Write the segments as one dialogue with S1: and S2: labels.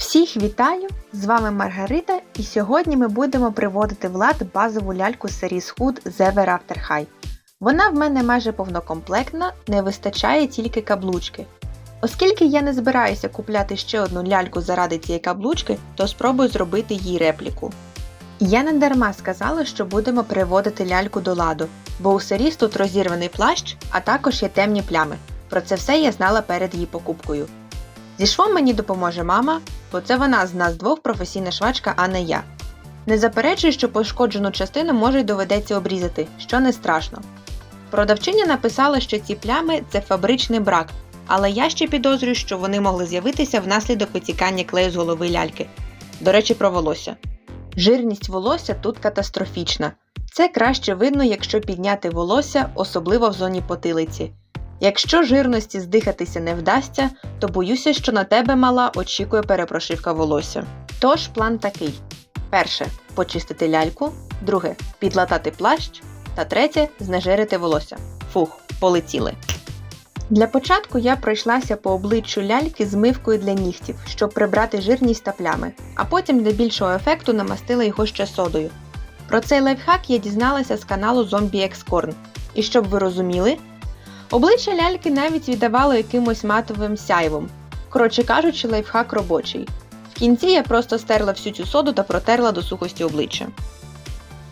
S1: Всіх вітаю! З вами Маргарита, і сьогодні ми будемо приводити в лад базову ляльку з серії Scoot The Ever After High. Вона в мене майже повнокомплектна, не вистачає тільки каблучки. Оскільки я не збираюся купляти ще одну ляльку заради цієї каблучки, то спробую зробити їй репліку. Я не дарма сказала, що будемо приводити ляльку до ладу, бо у Саріс тут розірваний плащ, а також є темні плями. Про це все я знала перед її покупкою. Зі швом мені допоможе мама, бо це вона з нас двох професійна швачка, а не я. Не заперечую, що пошкоджену частину може й доведеться обрізати, що не страшно. Продавчиня написала, що ці плями – це фабричний брак, але я ще підозрюю, що вони могли з'явитися внаслідок витікання клею з голови ляльки. До речі, про волосся. Жирність волосся тут катастрофічна. Це краще видно, якщо підняти волосся, особливо в зоні потилиці. Якщо жирності здихатися не вдасться, то боюся, що на тебе, мала, очікує перепрошивка волосся. Тож план такий. Перше – почистити ляльку. Друге – підлатати плащ. Та третє – знежирити волосся. Фух, полетіли. Для початку я пройшлася по обличчю ляльки з мивкою для нігтів, щоб прибрати жирність та плями, а потім для більшого ефекту намастила його ще содою. Про цей лайфхак я дізналася з каналу Zombie X Corn. І щоб ви розуміли, обличчя ляльки навіть віддавало якимось матовим сяйвом. Коротше кажучи, лайфхак робочий. В кінці я просто стерла всю цю соду та протерла до сухості обличчя.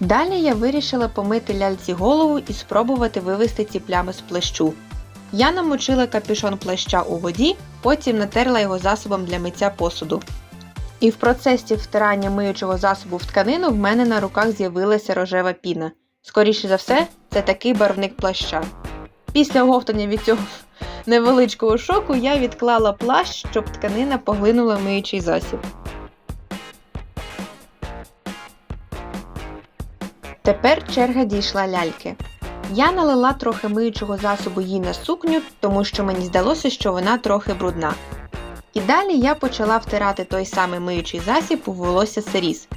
S1: Далі я вирішила помити ляльці голову і спробувати вивести ці плями з плащу. Я намочила капюшон плаща у воді, потім натерла його засобом для миття посуду. І в процесі втирання миючого засобу в тканину в мене на руках з'явилася рожева піна. Скоріше за все, це такий барвник плаща. Після оговтання від цього невеличкого шоку я відклала плащ, щоб тканина поглинула миючий засіб. Тепер черга дійшла ляльки. Я налила трохи миючого засобу їй на сукню, тому що мені здалося, що вона трохи брудна. І далі я почала втирати той самий миючий засіб у волосся Саріс.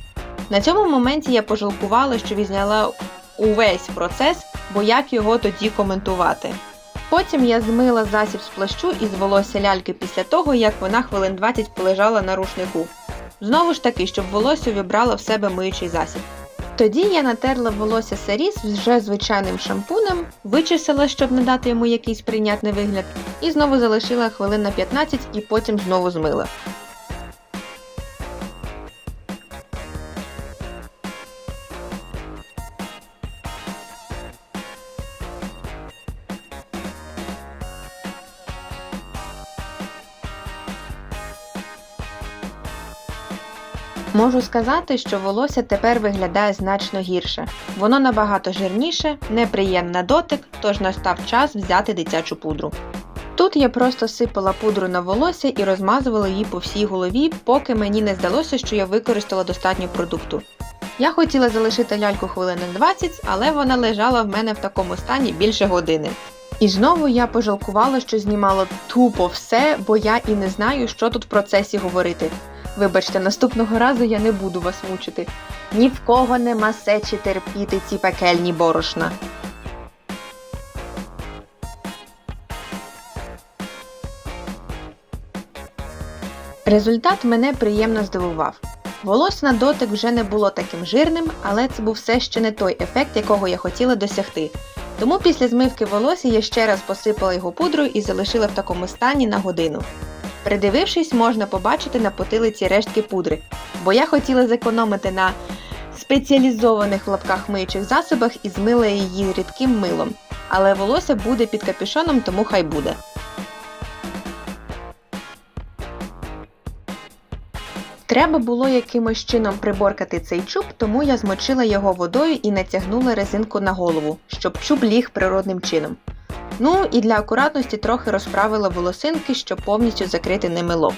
S1: На цьому моменті я пожалкувала, що відзняла увесь процес, бо як його тоді коментувати. Потім я змила засіб з плащу із волосся ляльки після того, як вона хвилин 20 полежала на рушнику. Знову ж таки, щоб волосся увібрало в себе миючий засіб. Тоді я натерла волосся Саріс вже звичайним шампунем, вичесала, щоб надати йому якийсь прийнятний вигляд, і знову залишила хвилин на 15 і потім знову змила. Можу сказати, що волосся тепер виглядає значно гірше. Воно набагато жирніше, неприємне на дотик, тож настав час взяти дитячу пудру. Тут я просто сипала пудру на волосся і розмазувала її по всій голові, поки мені не здалося, що я використала достатньо продукту. Я хотіла залишити ляльку хвилин на 20, але вона лежала в мене в такому стані більше години. І знову я пожалкувала, що знімала тупо все, бо я і не знаю, що тут в процесі говорити. Вибачте, наступного разу я не буду вас мучити. Ні в кого нема сечі терпіти ці пекельні борошна. Результат мене приємно здивував. Волосся на дотик вже не було таким жирним, але це був все ще не той ефект, якого я хотіла досягти. Тому після змивки волосся я ще раз посипала його пудрою і залишила в такому стані на годину. Придивившись, можна побачити на потилиці рештки пудри, бо я хотіла зекономити на спеціалізованих в лапках миючих засобах і змила її рідким милом. Але волосся буде під капюшоном, тому хай буде. Треба було якимось чином приборкати цей чуб, тому я змочила його водою і натягнула резинку на голову, щоб чуб ліг природним чином. Ну і для акуратності трохи розправила волосинки, щоб повністю закрити ними лоб.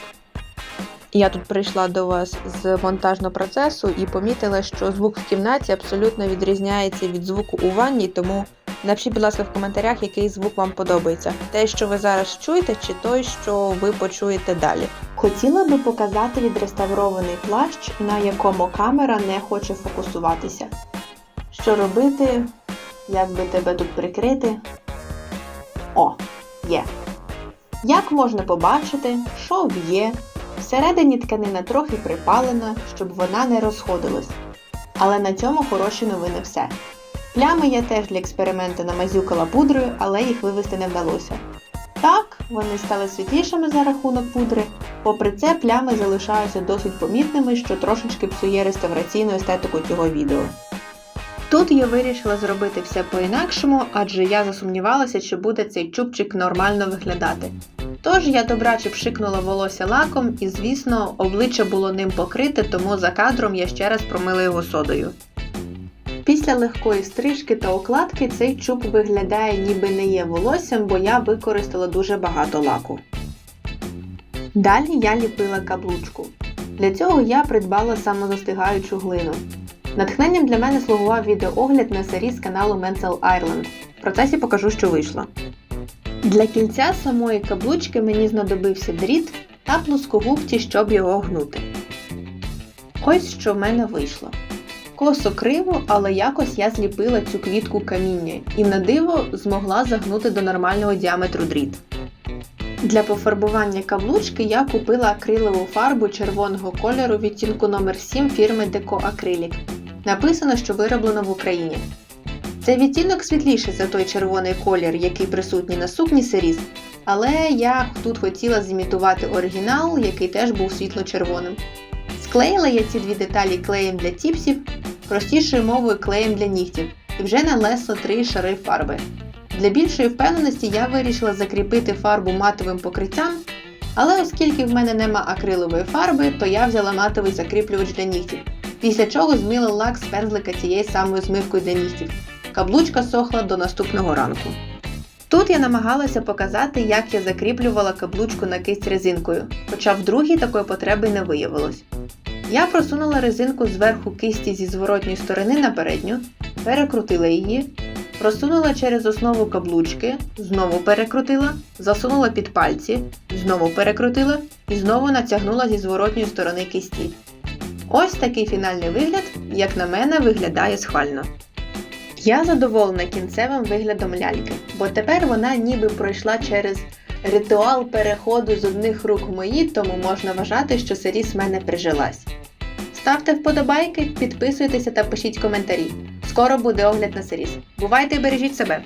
S1: Я тут прийшла до вас з монтажного процесу і помітила, що звук в кімнаті абсолютно відрізняється від звуку у ванні, тому напишіть, будь ласка, в коментарях, який звук вам подобається. Те, що ви зараз чуєте, чи той, що ви почуєте далі. Хотіла би показати відреставрований плащ, на якому камера не хоче фокусуватися. Що робити? Як би тебе тут прикрити? О, є. Як можна побачити, шов є, Всередині тканина трохи припалена, щоб вона не розходилась. Але на цьому хороші новини все. Плями я теж для експерименту намазюкала пудрою, але їх вивести не вдалося. Так, вони стали світлішими за рахунок пудри, попри це плями залишаються досить помітними, що трошечки псує реставраційну естетику цього відео. Тут я вирішила зробити все по-інакшому, адже я засумнівалася, чи буде цей чубчик нормально виглядати. Тож я добряче пшикнула волосся лаком і, звісно, обличчя було ним покрите, тому за кадром я ще раз промила його содою. Після легкої стрижки та укладки цей чуб виглядає ніби не є волоссям, бо я використала дуже багато лаку. Далі я ліпила каблучку. Для цього я придбала самозастигаючу глину. Натхненням для мене слугував відеоогляд на сирі з каналу Menzel Ireland. В процесі покажу, що вийшло. Для кільця самої каблучки мені знадобився дріт та плоскогубці, щоб його гнути. Ось що в мене вийшло. Косо-криво, але якось я зліпила цю квітку каміння і на диво змогла загнути до нормального діаметру дріт. Для пофарбування каблучки я купила акрилову фарбу червоного кольору відтінку номер 7 фірми Deco Acrylic. Написано, що вироблено в Україні. Цей відтінок світліший за той червоний колір, який присутній на сукні Cerise, але я тут хотіла зімітувати оригінал, який теж був світло-червоним. Склеїла я ці дві деталі клеєм для тіпсів, простішою мовою клеєм для нігтів, і вже нанесла 3 шари фарби. Для більшої впевненості я вирішила закріпити фарбу матовим покриттям, але оскільки в мене нема акрилової фарби, то я взяла матовий закріплювач для нігтів, після чого змила лак з пензлика цією самою змивкою для нігтів. Каблучка сохла до наступного ранку. Тут я намагалася показати, як я закріплювала каблучку на кисть резинкою, хоча в другій такої потреби не виявилось. Я просунула резинку зверху кисті зі зворотньої сторони на передню, перекрутила її, просунула через основу каблучки, знову перекрутила, засунула під пальці, знову перекрутила і знову натягнула зі зворотньої сторони кисті. Ось такий фінальний вигляд, як на мене, виглядає схвально. Я задоволена кінцевим виглядом ляльки, бо тепер вона ніби пройшла через ритуал переходу з одних рук в мої, тому можна вважати, що Cerise в мене прижилась. Ставте вподобайки, підписуйтеся та пишіть коментарі. Скоро буде огляд на Cerise. Бувайте і бережіть себе!